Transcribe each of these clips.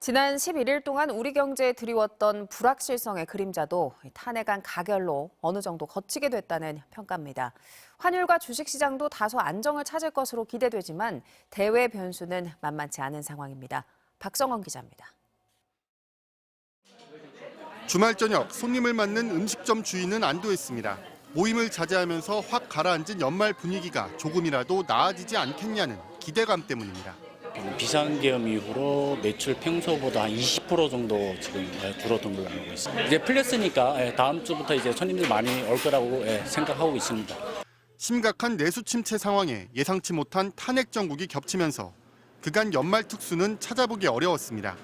지난 11일 동안 우리 경제에 드리웠던 불확실성의 그림자도 탄핵안 가결로 어느 정도 걷히게 됐다는 평가입니다. 환율과 주식시장도 다소 안정을 찾을 것으로 기대되지만 대외 변수는 만만치 않은 상황입니다. 박성원 기자입니다. 주말 저녁 손님을 맞는 음식점 주인은 안도했습니다. 모임을 자제하면서 확 가라앉은 연말 분위기가 조금이라도 나아지지 않겠냐는 기대감 때문입니다. 비상계엄 이후로 매출 평소보다 한 20% 정도 지금 줄어든 걸로 알고 있습니다. 이제 풀렸으니까 다음 주부터 이제 손님들 많이 올 거라고 생각하고 있습니다. 심각한 내수 침체 상황에 예상치 못한 탄핵 정국이 겹치면서 그간 연말 특수는 찾아보기 어려웠습니다.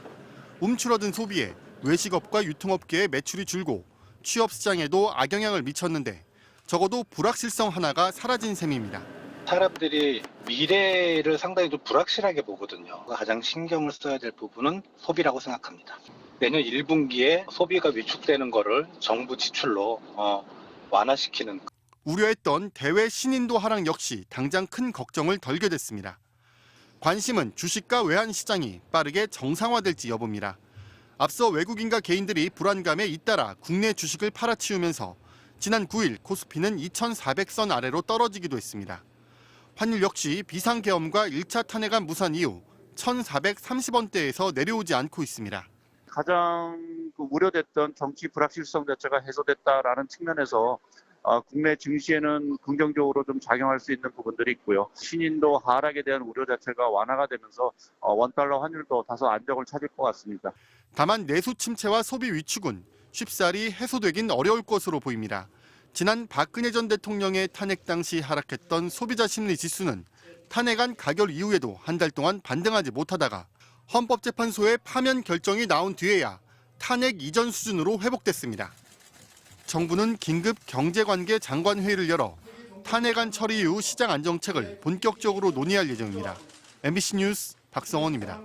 움츠러든 소비에 외식업과 유통업계의 매출이 줄고 취업 시장에도 악영향을 미쳤는데 적어도 불확실성 하나가 사라진 셈입니다. 사람들이 미래를 상당히 좀 불확실하게 보거든요. 가장 신경을 써야 될 부분은 소비라고 생각합니다. 내년 1분기에 소비가 위축되는 거를 정부 지출로 완화시키는. 우려했던 대외 신인도 하락 역시 당장 큰 걱정을 덜게 됐습니다. 관심은 주식과 외환 시장이 빠르게 정상화될지 여부입니다. 앞서 외국인과 개인들이 불안감에 잇따라 국내 주식을 팔아치우면서 지난 9일 코스피는 2,400선 아래로 떨어지기도 했습니다. 환율 역시 비상계엄과 1차 탄핵안 무산 이후 1,430원대에서 내려오지 않고 있습니다. 가장 우려됐던 정치 불확실성 자체가 해소됐다라는 측면에서 국내 증시에는 긍정적으로 좀 작용할 수 있는 부분들이 있고요. 신인도 하락에 대한 우려 자체가 완화가 되면서 원달러 환율도 다소 안정을 찾을 것 같습니다. 다만 내수 침체와 소비 위축은 쉽사리 해소되긴 어려울 것으로 보입니다. 지난 박근혜 전 대통령의 탄핵 당시 하락했던 소비자 심리 지수는 탄핵안 가결 이후에도 한 달 동안 반등하지 못하다가 헌법재판소의 파면 결정이 나온 뒤에야 탄핵 이전 수준으로 회복됐습니다. 정부는 긴급 경제관계 장관회의를 열어 탄핵안 처리 이후 시장 안정책을 본격적으로 논의할 예정입니다. MBC 뉴스 박성원입니다.